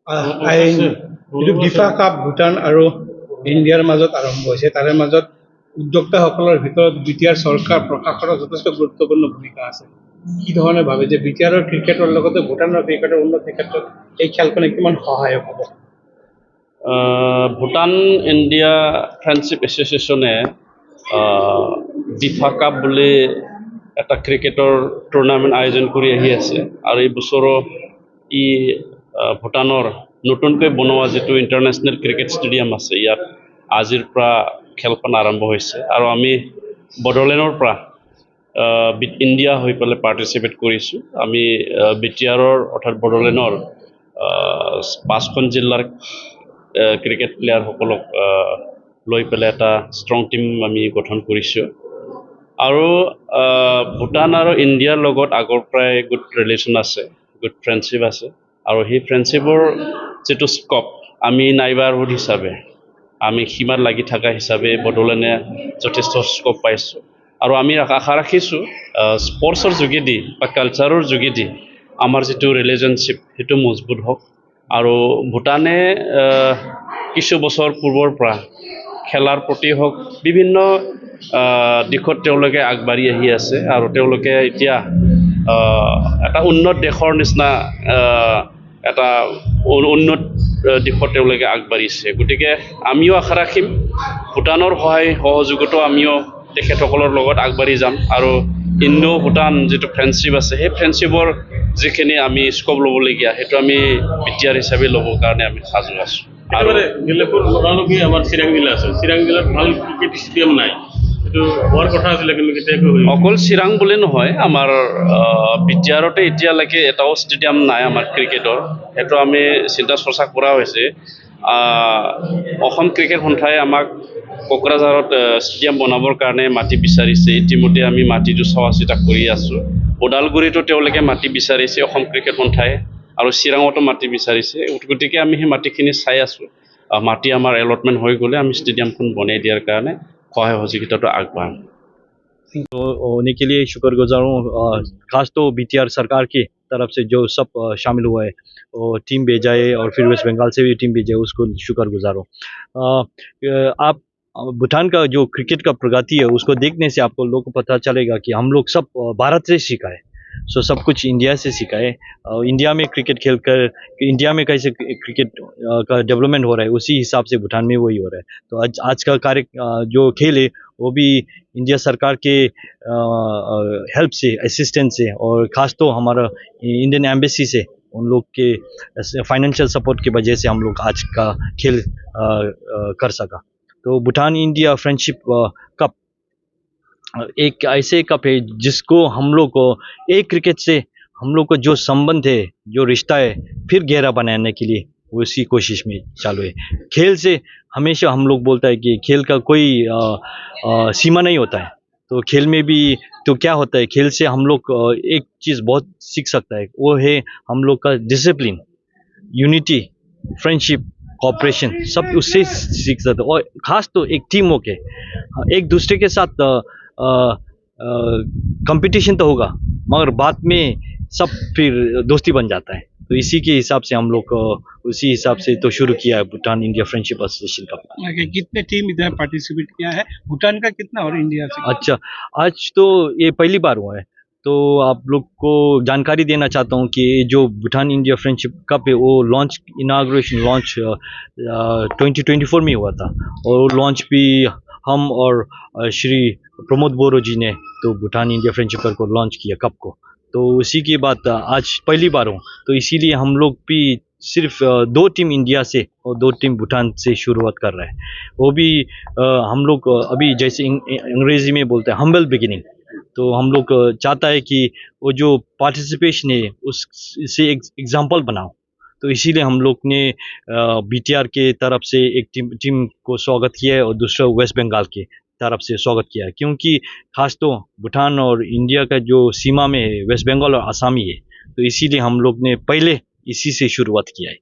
FIFA cup Bhutan আৰু ইণ্ডিয়াৰ মাজত আৰম্ভ হৈছে। তাৰে মাজত উদ্যোক্তাসকলৰ ভিতৰত বিটিআৰ চৰকাৰ প্ৰশাসনৰ যথেষ্ট গুৰুত্বপূৰ্ণ ভূমিকা আছে। কি ধৰণে ভাবে যে বিটিআৰৰ ক্ৰিকেটৰ লগতে ভূটানৰ ক্ৰিকেটৰ উন্নতিৰ ক্ষেত্ৰত এই খেলখনে কিমান সহায়ক হ'ব? ভূটান ইণ্ডিয়া ফ্ৰেণ্ডশ্বিপ এছ'চিয়েশ্যনে ফিফা কাপ বুলি এটা ক্ৰিকেটৰ টুৰ্ণামেণ্ট আয়োজন কৰি আহি আছে আৰু এই বছৰো ই ভূটানৰ নতুনকৈ বনোৱা যিটো ইণ্টাৰনেশ্যনেল ক্ৰিকেট ষ্টেডিয়াম আছে ইয়াত আজিৰ পৰা খেলখন আৰম্ভ হৈছে আৰু আমি বড়োলেণ্ডৰ পৰা ইণ্ডিয়া হৈ পেলাই পাৰ্টিচিপেট কৰিছোঁ। আমি বিটিআৰৰ অৰ্থাৎ বড়োলেণ্ডৰ 5খন জিলাৰ ক্ৰিকেট প্লেয়াৰসকলক লৈ পেলাই এটা ষ্ট্ৰং টীম আমি গঠন কৰিছোঁ আৰু ভূটান আৰু ইণ্ডিয়াৰ লগত আগৰ পৰাই গুড ৰিলেশ্যন আছে, গুড ফ্ৰেণ্ডশ্বিপ আছে আৰু সেই ফ্ৰেণ্ডশ্বিপৰ যিটো স্কপ আমি নাইবাৰহুড হিচাপে আমি সীমাত লাগি থকা হিচাপে বড়োলেণ্ডে যথেষ্ট স্কপ পাইছোঁ আৰু আমি আশা ৰাখিছোঁ স্পৰ্টছৰ যোগেদি বা কালচাৰৰ যোগেদি আমাৰ যিটো ৰিলেশ্যনশ্বিপ সেইটো মজবুত হওক আৰু ভূটানে কিছু বছৰ পূৰ্বৰ পৰা খেলাৰ প্ৰতি হওক বিভিন্ন দিশত তেওঁলোকে আগবাঢ়ি আহি আছে আৰু তেওঁলোকে এতিয়া এটা উন্নত দেশৰ নিচিনা এটা উন্নত দিশত তেওঁলোকে আগবাঢ়িছে। গতিকে আমিও আশা ৰাখিম ভূটানৰ সহায় সহযোগতো আমিও তেখেতসকলৰ লগত আগবাঢ়ি যাম আৰু ইণ্ডো ভূটান যিটো ফ্ৰেণ্ডশ্বিপ আছে সেই ফ্ৰেণ্ডশ্বিপৰ যিখিনি আমি স্কপ ল'বলগীয়া সেইটো আমি বিটিআৰ হিচাপে ল'বৰ কাৰণে আমি সাজু আছোঁ। আৰু আমাৰ চিৰাং জিলা আছে, চিৰাং জিলাত ভাল ক্ৰিকেট ষ্টেডিয়াম নাই, এইটো হোৱাৰ কথা আছিলে কিন্তু কেতিয়াকৈ অকল চিৰাং বুলি নহয়, আমাৰ বিটিআৰতে এতিয়ালৈকে এটাও ষ্টেডিয়াম নাই আমাৰ ক্ৰিকেটৰ। সেইটো আমি চিন্তা চৰ্চা কৰা হৈছে। অসম ক্ৰিকেট সন্থাই আমাক কোকৰাঝাৰত ষ্টেডিয়াম বনাবৰ কাৰণে মাটি বিচাৰিছে। ইতিমধ্যে আমি মাটিটো চোৱা চিতা কৰি আছোঁ। ওদালগুৰিতো তেওঁলোকে মাটি বিচাৰিছে অসম ক্ৰিকেট সন্থাই আৰু চিৰাঙতো মাটি বিচাৰিছে। গতিকে আমি সেই মাটিখিনি চাই আছোঁ। মাটি আমাৰ এলটমেণ্ট হৈ গ'লে আমি ষ্টেডিয়ামখন বনাই দিয়াৰ কাৰণে সহায় সহযোগিতাটো আগবাঢ়াম। तो होने के लिए शुक्रगुजार हूँ, खास तो बीटीआर सरकार की तरफ से जो सब शामिल हुआ है और टीम भेजा है और फिर वेस्ट बंगाल से भी टीम भेजा है, उसको शुक्रगुजार हूँ। आप भूटान का जो क्रिकेट का प्रगति है उसको देखने से आपको लोग को पता चलेगा कि हम लोग सब भारत से सीखा है, सो सब कुछ इंडिया से सीखा है। इंडिया में क्रिकेट खेलकर इंडिया में कैसे क्रिकेट का डेवलपमेंट हो रहा है उसी हिसाब से भूटान में वही हो रहा है। तो आज का कार्य जो खेल है वो भी इंडिया सरकार के हेल्प से, असिस्टेंस से और ख़ास तो हमारा इंडियन एम्बेसी से उन लोग के फाइनेंशियल सपोर्ट की वजह से हम लोग आज का खेल कर सका। तो भूटान इंडिया फ्रेंडशिप कप एक ऐसे कप है जिसको हम लोग को एक क्रिकेट से हम लोग को जो संबंध है, जो रिश्ता है, फिर गहरा बनाने के लिए उसी कोशिश में चालू है। खेल से हमेशा हम लोग बोलता है कि खेल का कोई सीमा नहीं होता है। तो खेल में भी तो क्या होता है, खेल से हम लोग एक चीज़ बहुत सीख सकता है, वो है हम लोग का डिसिप्लिन, यूनिटी, फ्रेंडशिप, कोऑपरेशन, सब उससे सीख सकते हैं। और ख़ास तो एक टीम होके एक दूसरे के साथ कंपटीशन तो होगा मगर बाद में सब फिर दोस्ती बन जाता है। तो इसी के हिसाब से हम लोग उसी हिसाब से तो शुरू किया है भूटान इंडिया फ्रेंडशिप एसोसिएशन का। कितने टीम इधर पार्टिसिपेट किया है, भूटान का कितना और इंडिया से? अच्छा, आज तो ये पहली बार हुआ है, तो आप लोग को जानकारी देना चाहता हूँ कि जो भूटान इंडिया फ्रेंडशिप कप है वो इनाग्रेशन लॉन्च 2024 में हुआ था और लॉन्च भी हम और श्री प्रमोद बोरो जी ने तो भूटान इंडिया फ्रेंडशिप कप को लॉन्च किया कप को। तो उसी की बात आज पहली बार हो, तो इसीलिए हम लोग भी सिर्फ 2 टीम इंडिया से और 2 टीम भूटान से शुरुआत कर रहे हैं। वो भी हम लोग अभी जैसे अंग्रेजी में बोलते हैं हम्बल बिगिनिंग, तो हम लोग चाहता है कि वो जो पार्टिसिपेशन है उससे एग्जाम्पल बनाओ। तो इसीलिए हम लोग ने बीटीआर के तरफ से एक टीम को स्वागत किया है और दूसरा वेस्ट बंगाल के तरफ से स्वागत किया है, क्योंकि खास तो भूटान और इंडिया का जो सीमा में है वेस्ट बंगाल और आसाम ही है। तो इसीलिए हम लोग ने पहले इसी से शुरुआत किया है।